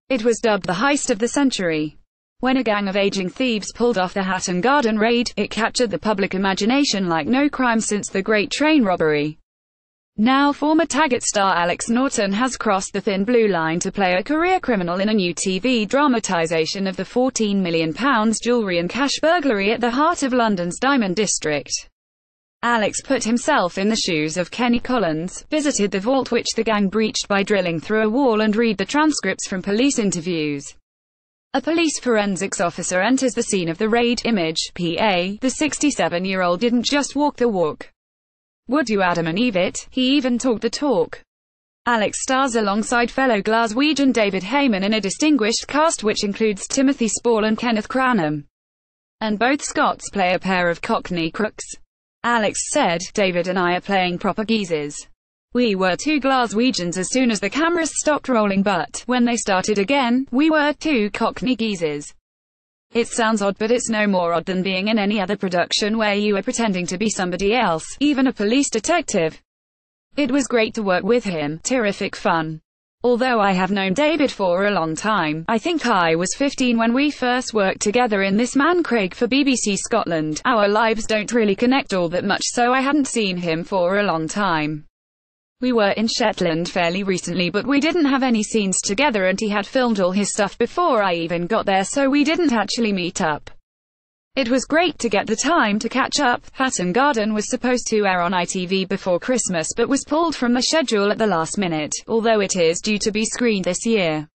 It was dubbed the heist of the century. When a gang of aging thieves pulled off the Hatton Garden raid, it captured the public imagination like no crime since the Great Train Robbery. Now former Taggart star Alex Norton has crossed the thin blue line to play a career criminal in a new TV dramatisation of the £14 million jewellery and cash burglary at the heart of London's Diamond District. Alex put himself in the shoes of Kenny Collins, visited the vault which the gang breached by drilling through a wall, and read the transcripts from police interviews. A police forensics officer enters the scene of the raid. Image, PA. The 67-year-old didn't just walk the walk. Would you Adam and Eve it? He even talked the talk. Alex stars alongside fellow Glaswegian David Heyman in a distinguished cast which includes Timothy Spall and Kenneth Cranham. And both Scots play a pair of Cockney crooks. Alex said, "David and I are playing proper geezers. We were two Glaswegians as soon as the cameras stopped rolling, but when they started again, we were two Cockney geezers." It sounds odd, but it's no more odd than being in any other production where you are pretending to be somebody else, even a police detective. It was great to work with him, terrific fun. Although I have known David for a long time, I think I was 15 when we first worked together in This Man Craig for BBC Scotland, our lives don't really connect all that much, so I hadn't seen him for a long time. We were in Shetland fairly recently, but we didn't have any scenes together and he had filmed all his stuff before I even got there, so we didn't actually meet up. It was great to get the time to catch up. Hatton Garden was supposed to air on ITV before Christmas but was pulled from the schedule at the last minute, although it is due to be screened this year.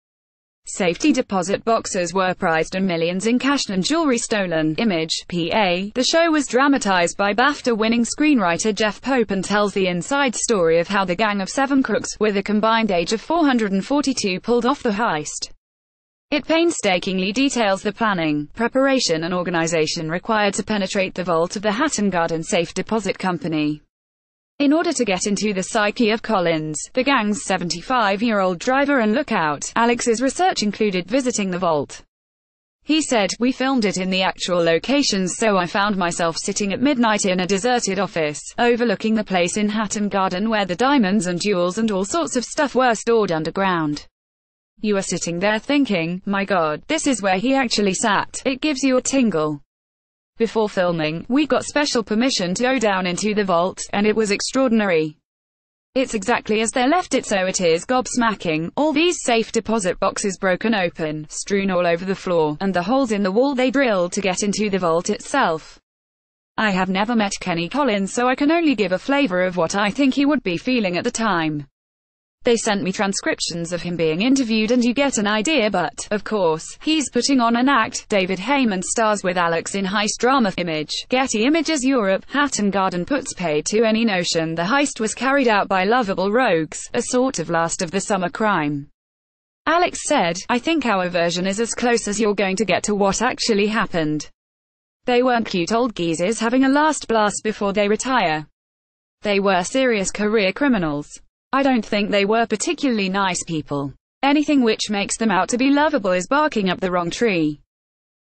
Safety deposit boxes were prized and millions in cash and jewelry stolen. Image, PA. The show was dramatized by BAFTA-winning screenwriter Jeff Pope and tells the inside story of how the gang of 7 crooks, with a combined age of 442, pulled off the heist. It painstakingly details the planning, preparation and organization required to penetrate the vault of the Hatton Garden Safe Deposit Company. In order to get into the psyche of Collins, the gang's 75-year-old driver and lookout, Alex's research included visiting the vault. He said, "We filmed it in the actual locations, so I found myself sitting at midnight in a deserted office, overlooking the place in Hatton Garden where the diamonds and jewels and all sorts of stuff were stored underground. You are sitting there thinking, my God, this is where he actually sat. It gives you a tingle." Before filming, we got special permission to go down into the vault, and it was extraordinary. It's exactly as they left it, so it is gobsmacking. All these safe deposit boxes broken open, strewn all over the floor, and the holes in the wall they drilled to get into the vault itself. I have never met Kenny Collins, so I can only give a flavor of what I think he would be feeling at the time. They sent me transcriptions of him being interviewed and you get an idea, but, of course, he's putting on an act. David Heyman stars with Alex in heist drama. Image, Getty Images Europe. Hatton Garden puts paid to any notion the heist was carried out by lovable rogues, a sort of last of the summer crime. Alex said, "I think our version is as close as you're going to get to what actually happened. They weren't cute old geezers having a last blast before they retire. They were serious career criminals. I don't think they were particularly nice people. Anything which makes them out to be lovable is barking up the wrong tree.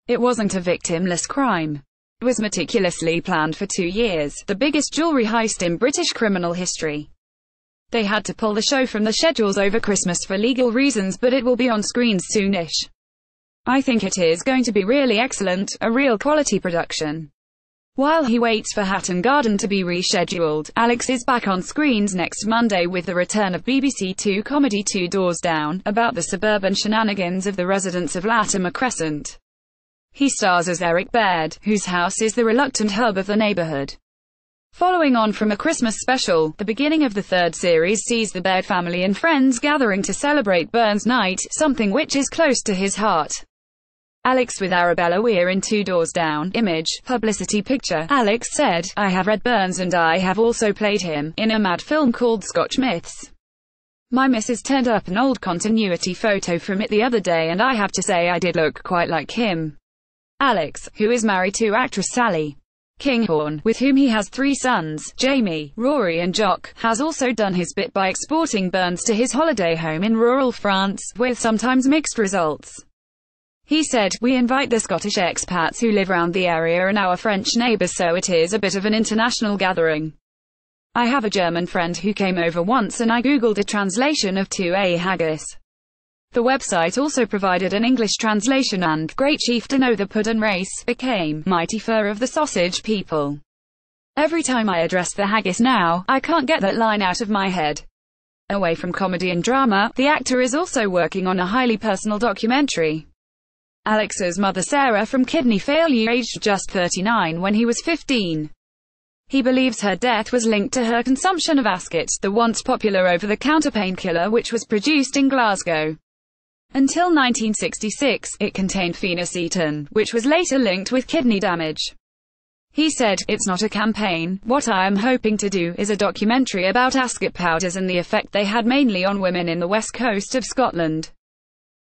It wasn't a victimless crime. It was meticulously planned for 2 years, the biggest jewelry heist in British criminal history. They had to pull the show from the schedules over Christmas for legal reasons, but it will be on screens soonish. I think it is going to be really excellent, a real quality production." While he waits for Hatton Garden to be rescheduled, Alex is back on screens next Monday with the return of BBC Two comedy Two Doors Down, about the suburban shenanigans of the residents of Latimer Crescent. He stars as Eric Baird, whose house is the reluctant hub of the neighborhood. Following on from a Christmas special, the beginning of the 3rd series sees the Baird family and friends gathering to celebrate Burns Night, something which is close to his heart. Alex with Arabella Weir in Two Doors Down. Image, publicity picture. Alex said, "I have read Burns and I have also played him, in a mad film called Scotch Myths. My missus turned up an old continuity photo from it the other day and I have to say I did look quite like him." Alex, who is married to actress Sally Kinghorn, with whom he has 3 sons, Jamie, Rory and Jock, has also done his bit by exporting Burns to his holiday home in rural France, with sometimes mixed results. He said, "We invite the Scottish expats who live around the area and our French neighbours, so it is a bit of an international gathering. I have a German friend who came over once and I googled a translation of 2A haggis. The website also provided an English translation and Great Chieftain O' the Puddin' Race became Mighty Fur of the Sausage People. Every time I address the haggis now, I can't get that line out of my head. Away from comedy and drama, the actor is also working on a highly personal documentary. Alex's mother Sarah from kidney failure aged just 39 when he was 15. He believes her death was linked to her consumption of Ascot, the once popular over-the-counter painkiller which was produced in Glasgow. Until 1966, it contained phenacetin, which was later linked with kidney damage. He said, "It's not a campaign. What I am hoping to do is a documentary about Ascot powders and the effect they had mainly on women in the west coast of Scotland.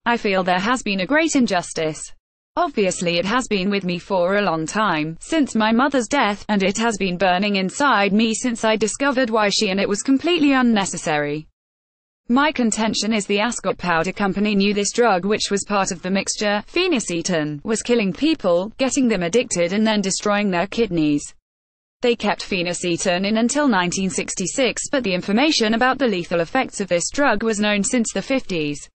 I feel there has been a great injustice. Obviously it has been with me for a long time, since my mother's death, and it has been burning inside me since I discovered why and it was completely unnecessary. My contention is the Ascot Powder Company knew this drug, which was part of the mixture, phenacetin, was killing people, getting them addicted and then destroying their kidneys. They kept phenacetin in until 1966, but the information about the lethal effects of this drug was known since the 50s.